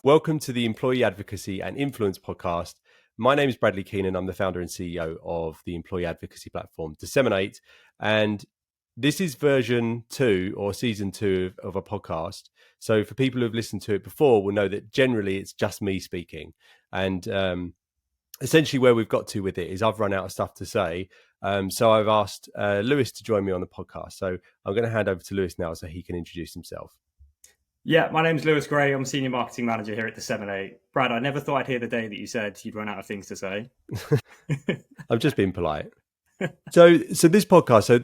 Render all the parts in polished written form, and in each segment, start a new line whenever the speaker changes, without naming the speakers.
Welcome to the Employee Advocacy and Influence podcast. My name is Bradley Keenan. I'm the founder and CEO of the employee advocacy platform, DSMN8. And this is version 2 or season 2 of a podcast. So for people who've listened to it before will know that generally it's just me speaking. And essentially where we've got to with it is I've run out of stuff to say. So I've asked Lewis to join me on the podcast. So I'm going to hand over to Lewis now so he can introduce himself.
Yeah, my name's Lewis Gray. I'm Senior Marketing Manager here at DSMN8. Brad, I never thought I'd hear the day that you said you'd run out of things to say.
I'm just being polite. So this podcast, so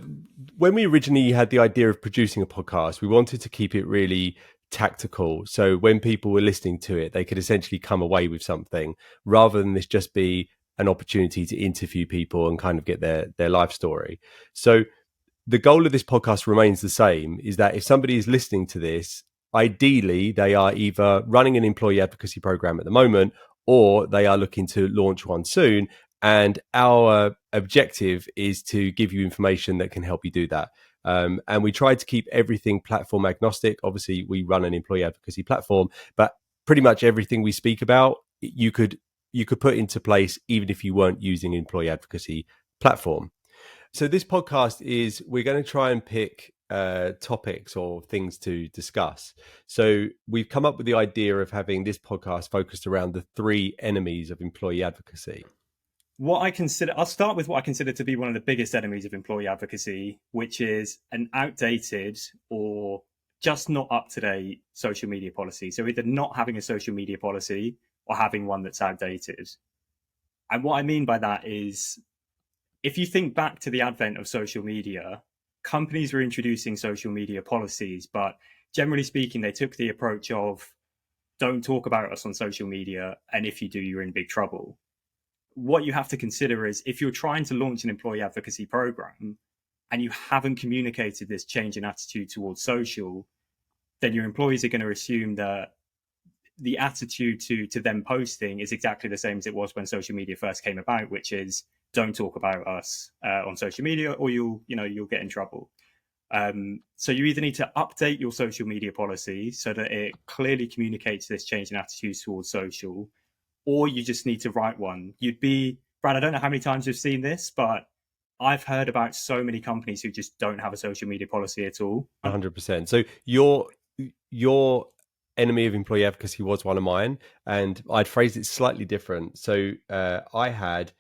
when we originally had the idea of producing a podcast, we wanted to keep it really tactical. So when people were listening to it, they could essentially come away with something rather than this just be an opportunity to interview people and kind of get their life story. So the goal of this podcast remains the same, is that if somebody is listening to this, ideally, they are either running an employee advocacy program at the moment, or they are looking to launch one soon. And our objective is to give you information that can help you do that. And we try to keep everything platform agnostic. Obviously, we run an employee advocacy platform, but pretty much everything we speak about, you could put into place even if you weren't using an employee advocacy platform. So this podcast is, we're going to try and pick topics or things to discuss. So we've come up with the idea of having this podcast focused around the 3 enemies of employee advocacy.
I'll start with what I consider to be one of the biggest enemies of employee advocacy, which is an outdated or just not up to date social media policy. So either not having a social media policy or having one that's outdated. And what I mean by that is, if you think back to the advent of social media, companies were introducing social media policies, but generally speaking, they took the approach of don't talk about us on social media, and if you do, you're in big trouble. What you have to consider is, if you're trying to launch an employee advocacy program and you haven't communicated this change in attitude towards social, then your employees are going to assume that the attitude to them posting is exactly the same as it was when social media first came about, which is don't talk about us on social media, or you'll get in trouble. So you either need to update your social media policy so that it clearly communicates this change in attitudes towards social, or you just need to write one. Brad, I don't know how many times you've seen this, but I've heard about so many companies who just don't have a social media policy at all.
100%. So your enemy of employee advocacy was one of mine, and I'd phrased it slightly different. So I had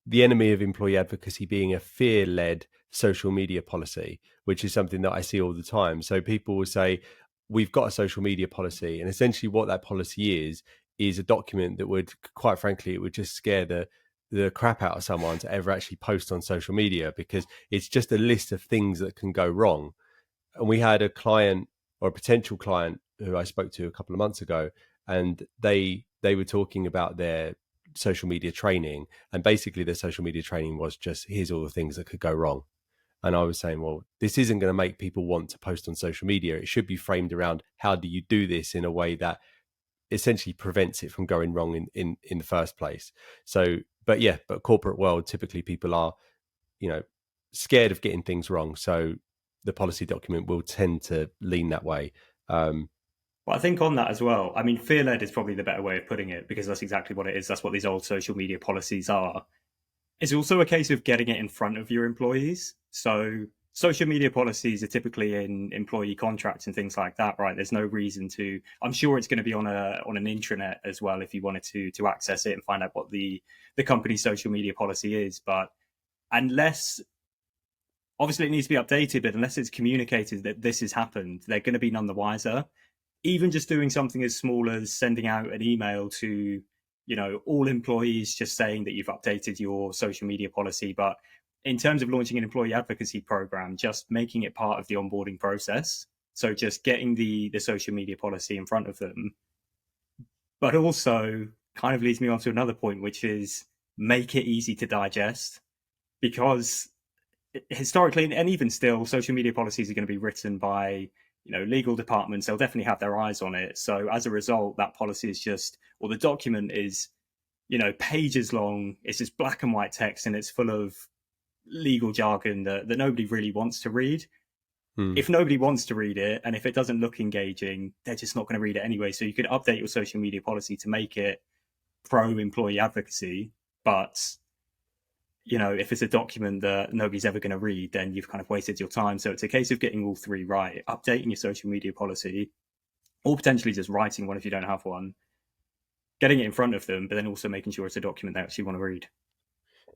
the enemy of employee advocacy being a fear-led social media policy, which is something that I see all the time. So people will say, we've got a social media policy, and essentially what that policy is a document that would, quite frankly, it would just scare the crap out of someone to ever actually post on social media, because it's just a list of things that can go wrong. And we had a client, or a potential client, who I spoke to a couple of months ago, and they were talking about their social media training, and basically their social media training was just, here's all the things that could go wrong. And I was saying, well, this isn't going to make people want to post on social media. It should be framed around, how do you do this in a way that essentially prevents it from going wrong in the first place. So, but corporate world, typically people are, scared of getting things wrong. So the policy document will tend to lean that way.
Well, I think on that as well, I mean, fear-led is probably the better way of putting it, because that's exactly what it is. That's what these old social media policies are. It's also a case of getting it in front of your employees. So social media policies are typically in employee contracts and things like that, right? There's no reason to. I'm sure it's going to be on an intranet as well if you wanted to access it and find out what the company's social media policy is. But unless, obviously it needs to be updated, but unless it's communicated that this has happened, they're going to be none the wiser. Even just doing something as small as sending out an email to, all employees, just saying that you've updated your social media policy. But in terms of launching an employee advocacy program, just making it part of the onboarding process. So just getting the social media policy in front of them. But also kind of leads me on to another point, which is make it easy to digest, because historically, and even still, social media policies are going to be written by legal departments. They'll definitely have their eyes on it. So as a result, that policy is just, or the document is, pages long. It's just black and white text, and it's full of legal jargon that nobody really wants to read.
Hmm.
If nobody wants to read it and if it doesn't look engaging, they're just not going to read it anyway. So you could update your social media policy to make it pro employee advocacy, but if it's a document that nobody's ever going to read, then you've kind of wasted your time. So it's a case of getting all three right: updating your social media policy, or potentially just writing one if you don't have one, getting it in front of them, but then also making sure it's a document they actually want to read.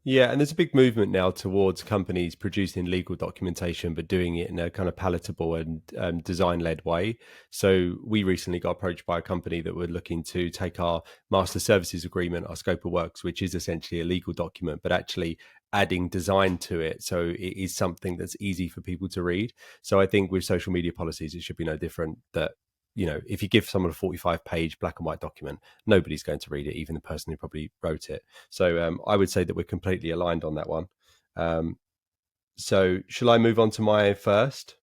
Yeah, and there's a big movement now towards companies producing legal documentation, but doing it in a kind of palatable and design-led way. So we recently got approached by a company that were looking to take our master services agreement, our scope of works, which is essentially a legal document, but actually adding design to it. So it is something that's easy for people to read. So I think with social media policies, it should be no different that, if you give someone a 45-page black and white document, nobody's going to read it, even the person who probably wrote it. So I would say that we're completely aligned on that one. So shall I move on to my first?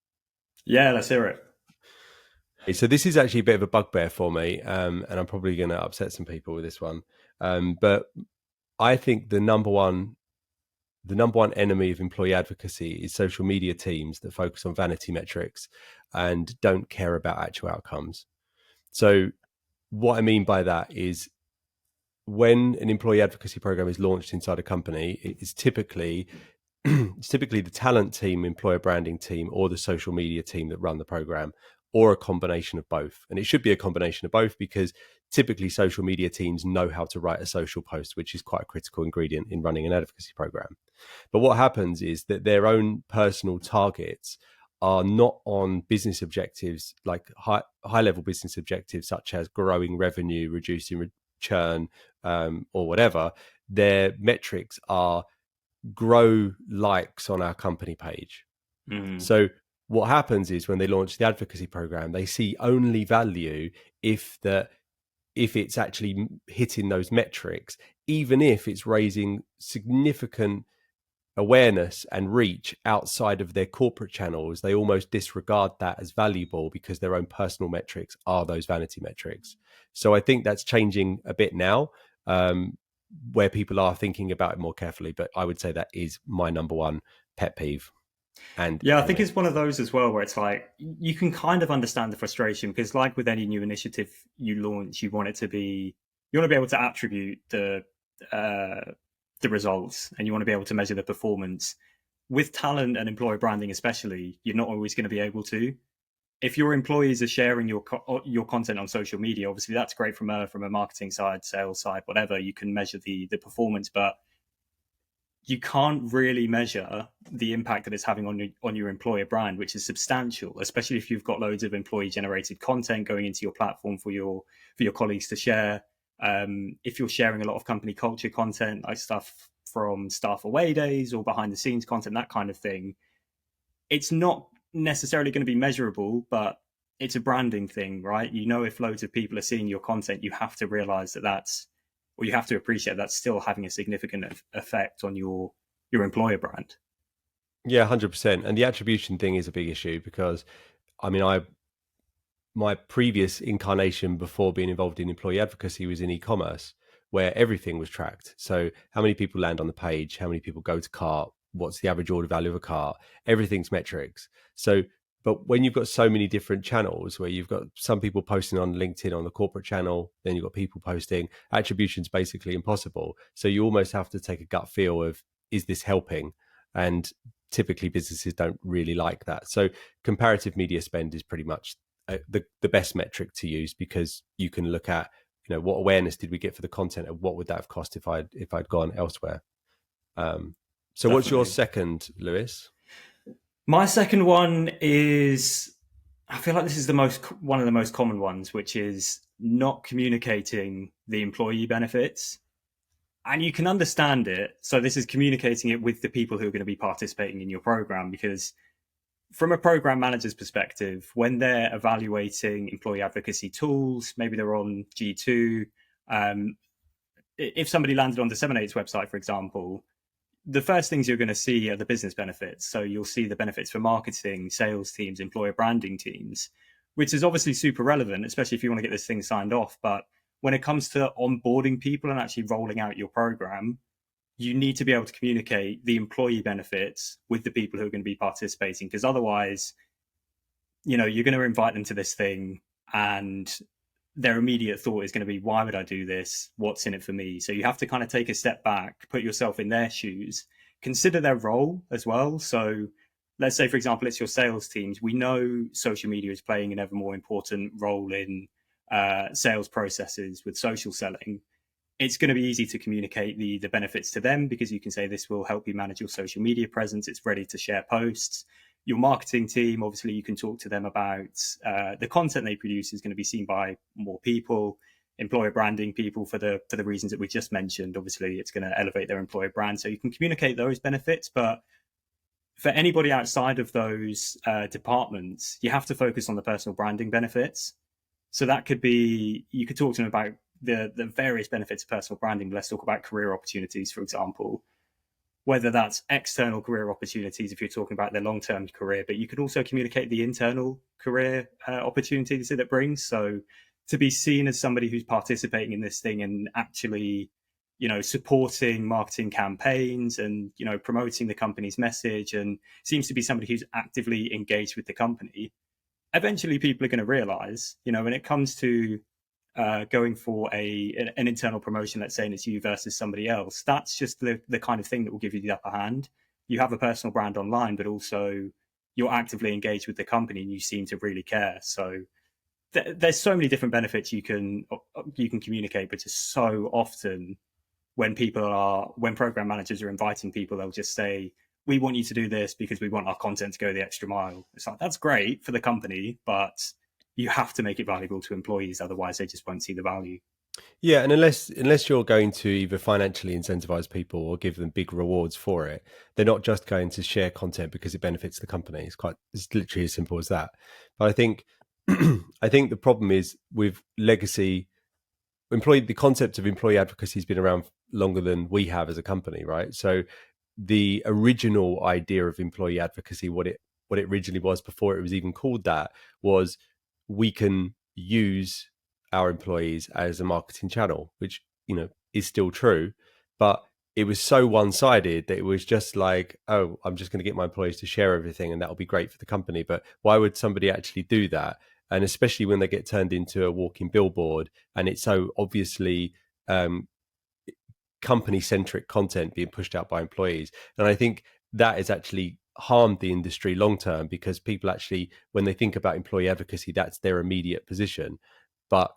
Yeah, let's hear it.
So this is actually a bit of a bugbear for me, and I'm probably going to upset some people with this one. But I think the number one enemy of employee advocacy is social media teams that focus on vanity metrics and don't care about actual outcomes. So what I mean by that is when an employee advocacy program is launched inside a company, it's typically the talent team, employer branding team, or the social media team that run the program, or a combination of both. And it should be a combination of both because typically social media teams know how to write a social post, which is quite a critical ingredient in running an advocacy program. But what happens is that their own personal targets are not on business objectives, like high level business objectives, such as growing revenue, reducing churn, or whatever. Their metrics are grow likes on our company page.
Mm.
So what happens is when they launch the advocacy program, they see only value if it's actually hitting those metrics, even if it's raising significant awareness and reach outside of their corporate channels. They almost disregard that as valuable because their own personal metrics are those vanity metrics. So I think that's changing a bit now, where people are thinking about it more carefully. But I would say that is my number one pet peeve. And
Yeah, I think it's one of those as well where it's like you can kind of understand the frustration because, like with any new initiative you launch, you want to be able to attribute the results, and you want to be able to measure the performance. With talent and employer branding, especially, you're not always going to be able to. If your employees are sharing your content on social media, obviously that's great from a marketing side, sales side, whatever. You can measure the performance, but you can't really measure the impact that it's having on your employer brand, which is substantial, especially if you've got loads of employee generated content going into your platform for your colleagues to share. If you're sharing a lot of company culture content, like stuff from staff away days or behind the scenes content, that kind of thing, it's not necessarily going to be measurable, but it's a branding thing, right? If loads of people are seeing your content, you have to realize or you have to appreciate that's still having a significant effect on your employer brand.
yeah, 100%. And the attribution thing is a big issue because, I mean, my previous incarnation before being involved in employee advocacy was in e-commerce, where everything was tracked. So how many people land on the page, how many people go to cart, what's the average order value of a cart, everything's metrics. So, but when you've got so many different channels where you've got some people posting on LinkedIn on the corporate channel, then you've got people posting, attribution's basically impossible. So you almost have to take a gut feel of, is this helping? And typically businesses don't really like that. So comparative media spend is pretty much the best metric to use because you can look at what awareness did we get for the content and what would that have cost if I'd gone elsewhere. So what's your
Definitely.
second, Lewis?
My second one is, I feel like this is one of the most common ones, which is not communicating the employee benefits. And you can understand it. So this is communicating it with the people who are going to be participating in your program, because from a program manager's perspective, when they're evaluating employee advocacy tools, maybe they're on G2. If somebody landed on DSMN8's website, for example, the first things you're going to see are the business benefits. So you'll see the benefits for marketing, sales teams, employer branding teams, which is obviously super relevant, especially if you want to get this thing signed off. But when it comes to onboarding people and actually rolling out your program, you need to be able to communicate the employee benefits with the people who are going to be participating, because otherwise you're going to invite them to this thing, and their immediate thought is going to be, why would I do this? What's in it for me? So you have to kind of take a step back, put yourself in their shoes, consider their role as well. So let's say, for example, it's your sales teams. We know social media is playing an ever more important role in sales processes with social selling. It's going to be easy to communicate the benefits to them, because you can say this will help you manage your social media presence. It's ready to share posts. Your marketing team, obviously, you can talk to them about the content they produce is going to be seen by more people. Employer branding people, for the reasons that we just mentioned, obviously it's going to elevate their employer brand. So you can communicate those benefits. But for anybody outside of those departments, you have to focus on the personal branding benefits. So that could be, you could talk to them about the various benefits of personal branding. Let's talk about career opportunities, for example, whether that's external career opportunities if you're talking about their long-term career, but you could also communicate the internal career opportunities that it brings. So to be seen as somebody who's participating in this thing and actually, supporting marketing campaigns and, promoting the company's message, and seems to be somebody who's actively engaged with the company, eventually people are going to realize, when it comes to going for an internal promotion, let's say, and it's you versus somebody else, that's just the kind of thing that will give you the upper hand. You have a personal brand online, but also you're actively engaged with the company and you seem to really care. So there's so many different benefits you can communicate, but just so often when program managers are inviting people, they'll just say, we want you to do this because we want our content to go the extra mile. It's like, that's great for the company, but you have to make it valuable to employees. Otherwise, they just won't see the value.
Yeah, and unless you're going to either financially incentivize people or give them big rewards for it, they're not just going to share content because it benefits the company. It's literally as simple as that. But I think I think the problem is with legacy the concept of employee advocacy has been around longer than we have as a company, right? So the original idea of employee advocacy, what it originally was before it was even called that, was we can use our employees as a marketing channel, which is still true, but it was so one-sided that it was just like, oh, I'm just going to get my employees to share everything and that'll be great for the company. But why would somebody actually do that? And especially when they get turned into a walking billboard and it's so obviously company-centric content being pushed out by employees. And I think that has actually harmed the industry long-term, because people actually, when they think about employee advocacy, that's their immediate position. But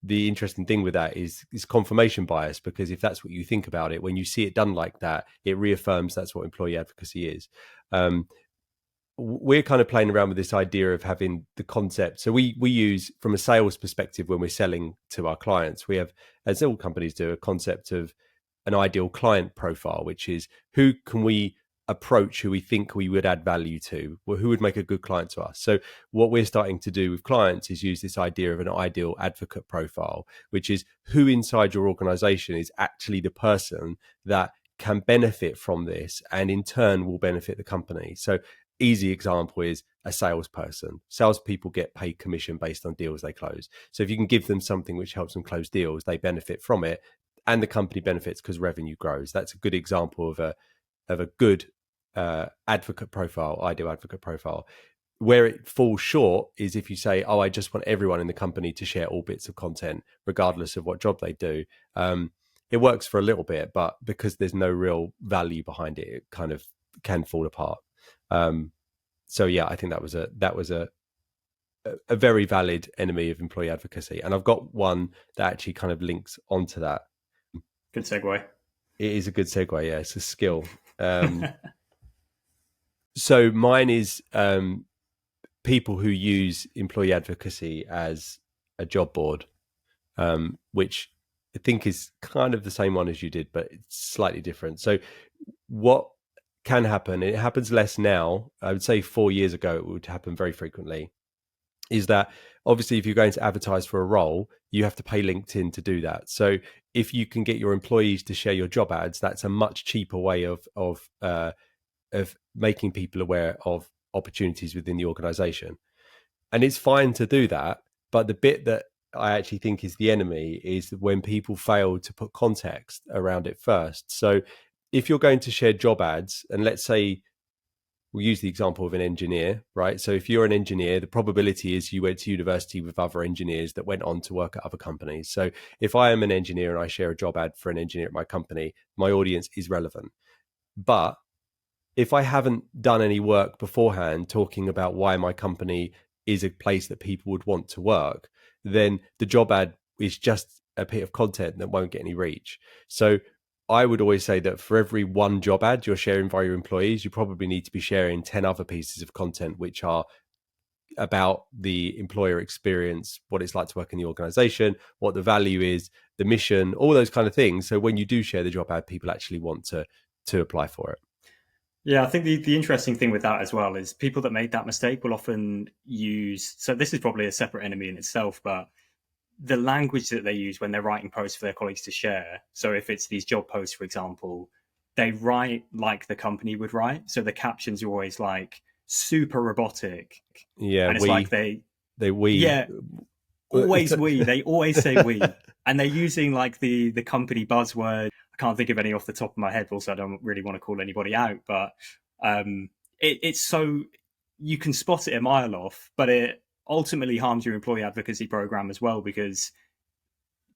the interesting thing with that is confirmation bias, because if that's what you think about it, when you see it done like that, it reaffirms that's what employee advocacy is. We're kind of playing around with this idea of having the concept. So we use, from a sales perspective, when we're selling to our clients, we have, as all companies do, a concept of an ideal client profile, which is who can we approach, who we think we would add value to, or who would make a good client to us. So what we're starting to do with clients is use this idea of an ideal advocate profile, which is who inside your organization is actually the person that can benefit from this and in turn will benefit the company. So easy example is a salesperson. Salespeople get paid commission based on deals they close. So if you can give them something which helps them close deals, they benefit from it, and the company benefits because revenue grows. That's a good example of a good advocate profile, ideal advocate profile. Where it falls short is if you say, oh, I just want everyone in the company to share all bits of content, regardless of what job they do. It works for a little bit, but because there's no real value behind it, it kind of can fall apart. So yeah, I think that was a very valid enemy of employee advocacy. And I've got one that actually kind of links onto that.
Good segue.
It is a good segue. Yeah, it's a skill. So mine is people who use employee advocacy as a job board, which I think is kind of the same one as you did, but it's slightly different. So what can happen, it happens less now, I would say 4 years ago it would happen very frequently, is that obviously if you're going to advertise for a role, you have to pay LinkedIn to do that. So if you can get your employees to share your job ads, that's a much cheaper way of making people aware of opportunities within the organization. And it's fine to do that, but the bit that I actually think is the enemy is when people fail to put context around it first. So if you're going to share job ads, and let's say we'll use the example of an engineer, right? So if you're an engineer, the probability is you went to university with other engineers that went on to work at other companies. So if I am an engineer and I share a job ad for an engineer at my company, my audience is relevant. But if I haven't done any work beforehand talking about why my company is a place that people would want to work, then the job ad is just a bit of content that won't get any reach. So I would always say that for every one job ad you're sharing via your employees, you probably need to be sharing 10 other pieces of content, which are about the employer experience, what it's like to work in the organization, what the value is, the mission, all those kind of things. So when you do share the job ad, people actually want to apply for it.
Yeah, I think the interesting thing with that as well is people that make that mistake will often use, so this is probably a separate enemy in itself, but the language that they use when they're writing posts for their colleagues to share. So if it's these job posts, for example, they write like the company would write. So the captions are always like super robotic.
Yeah,
And it's like they
we.
yeah, always we. They always say we. And they're using like the company buzzword. I can't think of any off the top of my head. Also, I don't really want to call anybody out, but it's so you can spot it a mile off, but it ultimately harms your employee advocacy program as well, because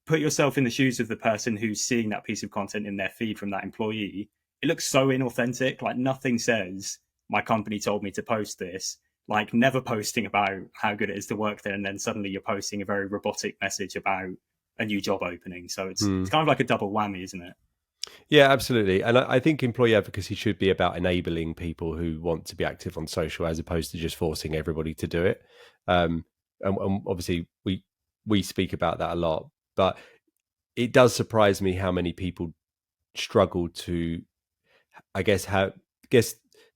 put yourself in the shoes of the person who's seeing that piece of content in their feed from that employee. It looks so inauthentic. Like nothing says my company told me to post this. Like never posting about how good it is to work there, and then suddenly you're posting a very robotic message about a new job opening. So it's kind of like a double whammy, isn't it?
Yeah, absolutely. And I think employee advocacy should be about enabling people who want to be active on social, as opposed to just forcing everybody to do it. And obviously, we speak about that a lot, but it does surprise me how many people struggle to, I guess,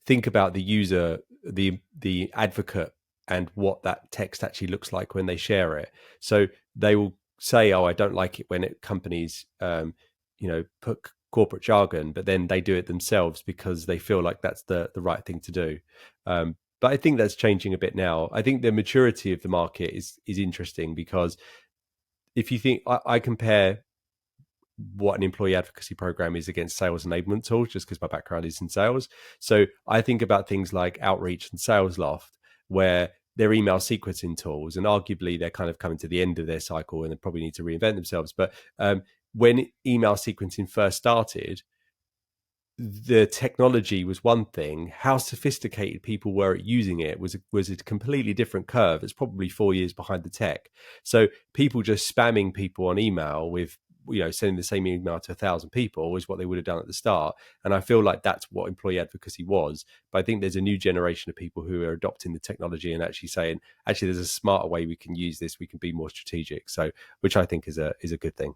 think about the user, the advocate, and what that text actually looks like when they share it. So they will say, "Oh, I don't like it when companies, put corporate jargon," but then they do it themselves because they feel like that's the right thing to do. But I think that's changing a bit now. I think the maturity of the market is interesting, because if you think, I compare what an employee advocacy program is against sales enablement tools, just because my background is in sales. So I think about things like Outreach and SalesLoft, where they're email sequencing tools, and arguably they're kind of coming to the end of their cycle and they probably need to reinvent themselves. But when email sequencing first started, the technology was one thing. How sophisticated people were at using it was a completely different curve. It's probably 4 years behind the tech. So people just spamming people on email with, sending the same email to 1,000 people was what they would have done at the start. And I feel like that's what employee advocacy was. But I think there's a new generation of people who are adopting the technology and actually saying, actually, there's a smarter way we can use this. We can be more strategic. So, which I think is a good thing.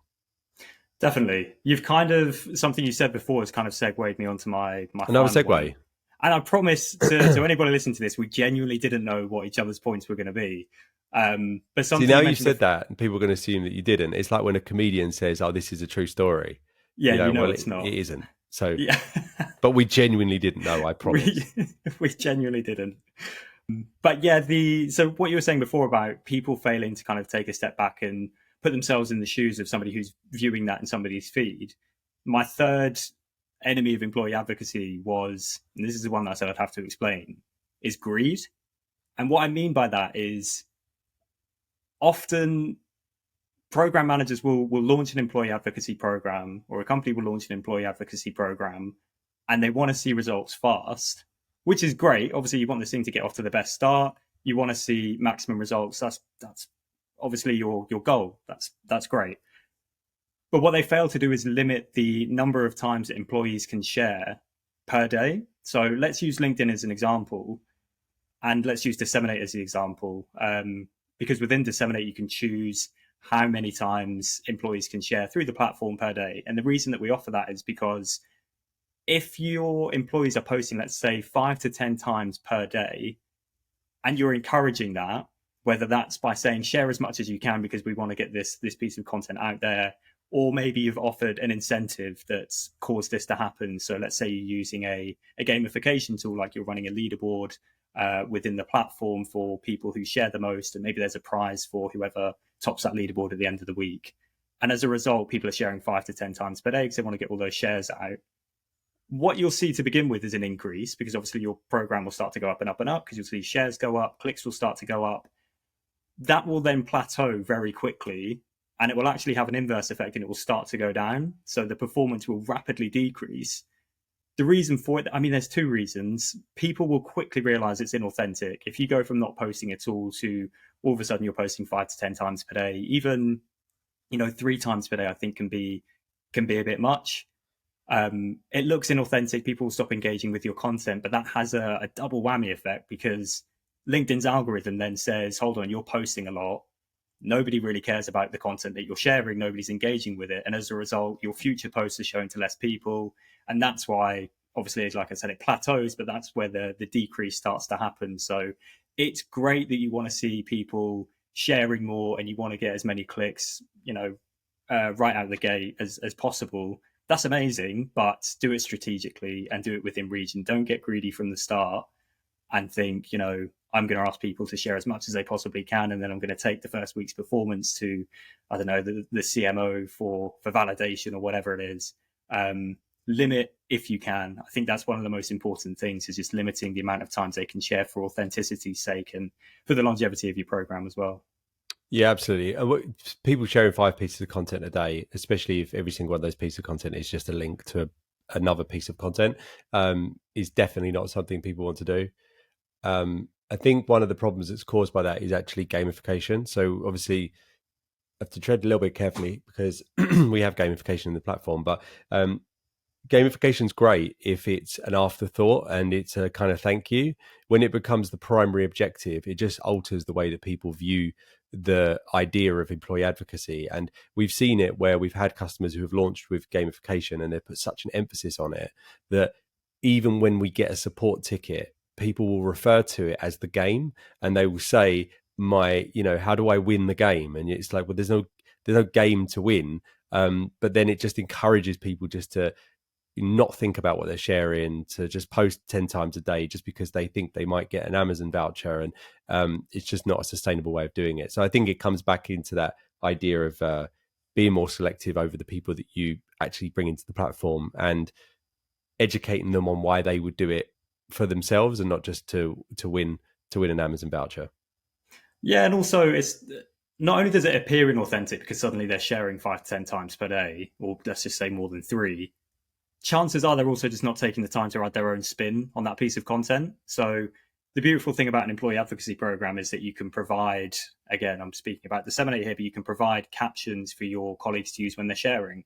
Definitely. You've kind of, something you said before has kind of segued me onto my
Another
final
segue.
point. And I promise to anybody listening to this, we genuinely didn't know what each other's points were going to be. But something
See, now you said that, and people are going to assume that you didn't. It's like when a comedian says, "Oh, this is a true story."
Yeah,
Well,
it's not.
It isn't. So,
yeah.
But we genuinely didn't know. I promise.
we genuinely didn't. But yeah, so what you were saying before about people failing to kind of take a step back and put themselves in the shoes of somebody who's viewing that in somebody's feed. My third enemy of employee advocacy was, and this is the one that I said I'd have to explain, is greed. And what I mean by that is often program managers will launch an employee advocacy program, or a company will launch an employee advocacy program, and they want to see results fast, which is great. Obviously, you want this thing to get off to the best start. You want to see maximum results. That's obviously your goal. That's great. But what they fail to do is limit the number of times that employees can share per day. So let's use LinkedIn as an example, and let's use DSMN8 as the example, because within DSMN8 you can choose how many times employees can share through the platform per day. And the reason that we offer that is because if your employees are posting, let's say 5 to 10 times per day, and you're encouraging that, whether that's by saying share as much as you can because we want to get this piece of content out there, or maybe you've offered an incentive that's caused this to happen. So let's say you're using a gamification tool, like you're running a leaderboard within the platform for people who share the most, and maybe there's a prize for whoever tops that leaderboard at the end of the week. And as a result, people are sharing 5 to 10 times per day because they want to get all those shares out. what you'll see to begin with is an increase, because obviously your program will start to go up and up and up, because you'll see shares go up, clicks will start to go up. That will then plateau very quickly, and it will actually have an inverse effect, and it will start to go down. So the performance will rapidly decrease. The reason for it, I mean, there's two reasons. People will quickly realize it's inauthentic. If you go from not posting at all to all of a sudden you're posting 5 to 10 times per day, even 3 times per day, I think can be a bit much. It looks inauthentic. People will stop engaging with your content, but that has a double whammy effect, because LinkedIn's algorithm then says, hold on, you're posting a lot. Nobody really cares about the content that you're sharing. Nobody's engaging with it. And as a result, your future posts are shown to less people. And that's why, obviously, like I said, it plateaus, but that's where the decrease starts to happen. So it's great that you want to see people sharing more and you want to get as many clicks, right out of the gate as possible. That's amazing, but do it strategically and do it within region. Don't get greedy from the start and think, I'm going to ask people to share as much as they possibly can, and then I'm going to take the first week's performance to, I don't know, the CMO for validation or whatever it is. Limit if you can. I think that's one of the most important things, is just limiting the amount of times they can share for authenticity's sake and for the longevity of your program as well.
Yeah, absolutely. People sharing 5 pieces of content a day, especially if every single one of those pieces of content is just a link to another piece of content, is definitely not something people want to do. I think one of the problems that's caused by that is actually gamification. So obviously, I have to tread a little bit carefully because we have gamification in the platform, but gamification is great if it's an afterthought and it's a kind of thank you. When it becomes the primary objective, it just alters the way that people view the idea of employee advocacy. And we've seen it where we've had customers who have launched with gamification and they've put such an emphasis on it that even when we get a support ticket, people will refer to it as the game, and they will say, how do I win the game? And it's like, well, there's no game to win. But then it just encourages people just to not think about what they're sharing, to just post 10 times a day just because they think they might get an Amazon voucher. And it's just not a sustainable way of doing it. So I think it comes back into that idea of being more selective over the people that you actually bring into the platform and educating them on why they would do it for themselves and not just to win an Amazon voucher.
Yeah, and also it's not only does it appear inauthentic because suddenly they're sharing 5 to 10 times per day, or let's just say more than 3, chances are they're also just not taking the time to add their own spin on that piece of content. So the beautiful thing about an employee advocacy program is that you can provide, again, I'm speaking about DSMN8 here, but you can provide captions for your colleagues to use when they're sharing.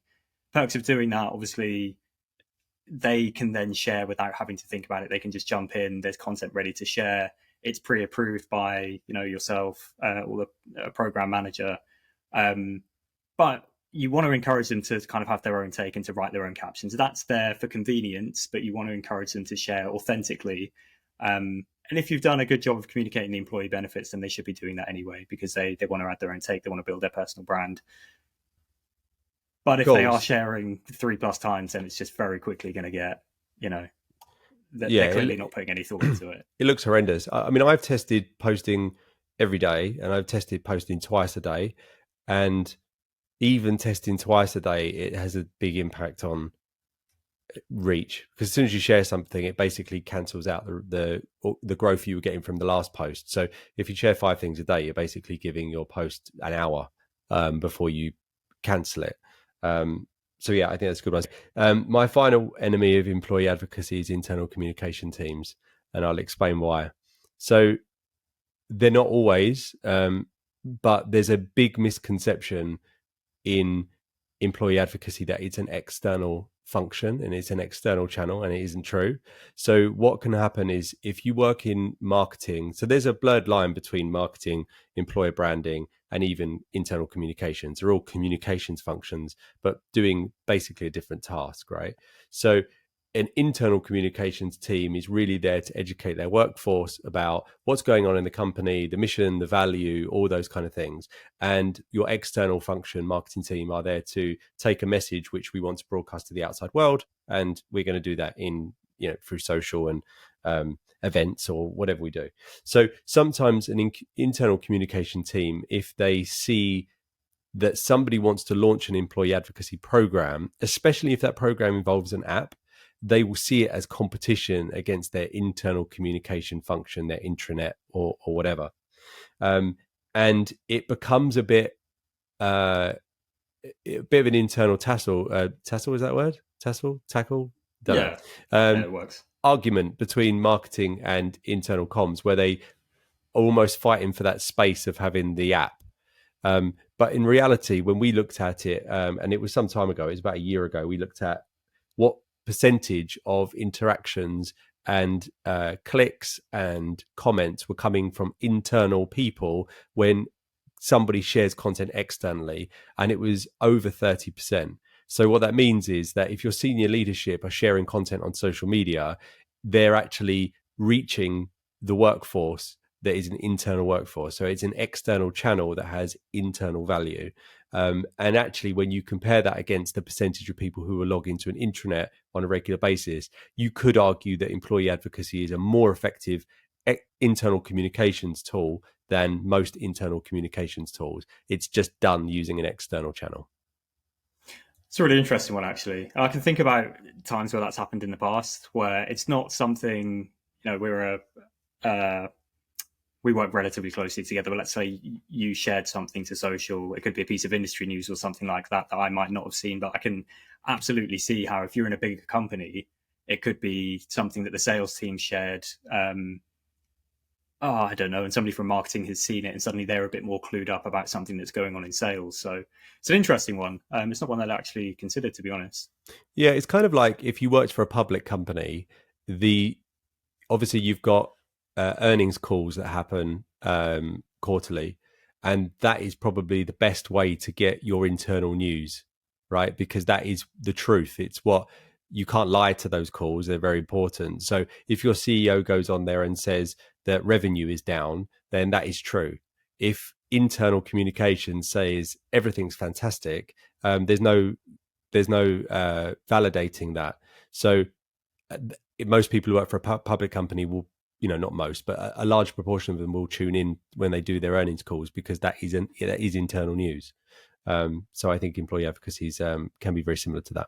Perks of doing that, obviously, they can then share without having to think about it. They can just jump in. There's content ready to share. It's pre-approved by yourself or the program manager. But you want to encourage them to kind of have their own take and to write their own captions. That's there for convenience, but you want to encourage them to share authentically. And if you've done a good job of communicating the employee benefits, then they should be doing that anyway, because they want to add their own take. They want to build their personal brand. But if they are sharing 3+ times, then it's just very quickly going to get, they're clearly not putting any thought into it.
It looks horrendous. I mean, I've tested posting every day and I've tested posting twice a day. And even testing twice a day, it has a big impact on reach, because as soon as you share something, it basically cancels out the growth you were getting from the last post. So if you share 5 things a day, you're basically giving your post an hour before you cancel it. So yeah, I think that's a good one. My final enemy of employee advocacy is internal communication teams, and I'll explain why. So they're not always, but there's a big misconception in employee advocacy that it's an external function and it's an external channel, and it isn't true. So what can happen is, if you work in marketing, so there's a blurred line between marketing, employer branding, and even internal communications. They're all communications functions, but doing basically a different task, right? So an internal communications team is really there to educate their workforce about what's going on in the company, the mission, the value, all those kind of things. And your external function, marketing team, are there to take a message which we want to broadcast to the outside world. And we're going to do that through social and events or whatever we do. So sometimes an internal communication team, if they see that somebody wants to launch an employee advocacy program, especially if that program involves an app, they will see it as competition against their internal communication function, their intranet or whatever. And it becomes a bit of an internal tassel. Tassel, is that word? Tackle? Don't know.
Yeah, it works.
Argument between marketing and internal comms, where they are almost fighting for that space of having the app. But in reality, when we looked at it, and it was some time ago, it was about a year ago, we looked at what percentage of interactions and clicks and comments were coming from internal people when somebody shares content externally, and it was over 30%. So what that means is that if your senior leadership are sharing content on social media, they're actually reaching the workforce that is an internal workforce. So it's an external channel that has internal value. And actually, when you compare that against the percentage of people who are logged into an intranet on a regular basis, you could argue that employee advocacy is a more effective internal communications tool than most internal communications tools. It's just done using an external channel.
It's a really interesting one, actually. I can think about times where that's happened in the past, where it's not something, we work relatively closely together, but let's say you shared something to social. It could be a piece of industry news or something like that I might not have seen, but I can absolutely see how if you're in a bigger company, it could be something that the sales team shared. I don't know, and somebody from marketing has seen it and suddenly they're a bit more clued up about something that's going on in sales. So it's an interesting one. It's not one that I actually considered, to be honest.
Yeah, it's kind of like if you worked for a public company, obviously you've got earnings calls that happen quarterly, and that is probably the best way to get your internal news, right? Because that is the truth. It's what you can't lie to those calls. They're very important. So if your CEO goes on there and says that revenue is down, then that is true. If internal communication says everything's fantastic, there's no validating that. So most people who work for a public company will, not most, but a large proportion of them will tune in when they do their earnings calls, because that is internal news. So I think employee advocacies can be very similar to that.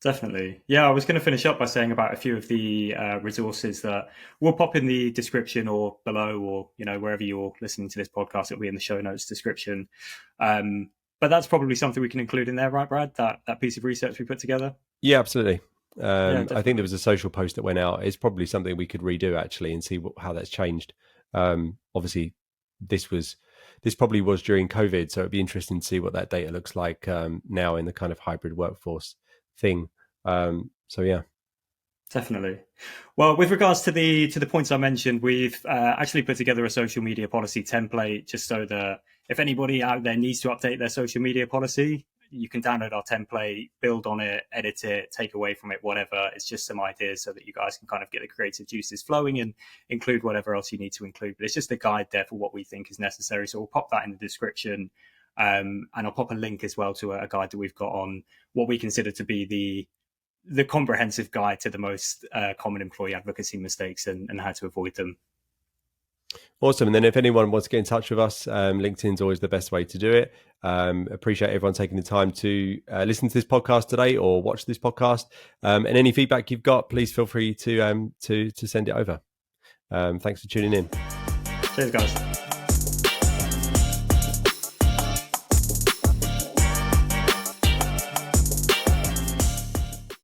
Definitely. Yeah, I was going to finish up by saying about a few of the resources that we'll pop in the description or below, or, wherever you're listening to this podcast, it'll be in the show notes description. But that's probably something we can include in there, right, Brad? That piece of research we put together?
Yeah, absolutely. I think there was a social post that went out. It's probably something we could redo actually and see how that's changed. Obviously, this probably was during COVID, so it'd be interesting to see what that data looks like now in the kind of hybrid workforce thing. So yeah,
definitely. Well, with regards to the points I mentioned, we've actually put together a social media policy template just so that if anybody out there needs to update their social media policy, you can download our template, build on it, edit it, take away from it, whatever. It's just some ideas so that you guys can kind of get the creative juices flowing and include whatever else you need to include. But it's just a guide there for what we think is necessary. So we'll pop that in the description. And I'll pop a link as well to a guide that we've got on what we consider to be the comprehensive guide to the most common employee advocacy mistakes and how to avoid them.
Awesome. And then if anyone wants to get in touch with us, LinkedIn's always the best way to do it. Appreciate everyone taking the time to listen to this podcast today or watch this podcast. And any feedback you've got, please feel free to send it over. Thanks for tuning in.
Cheers, guys.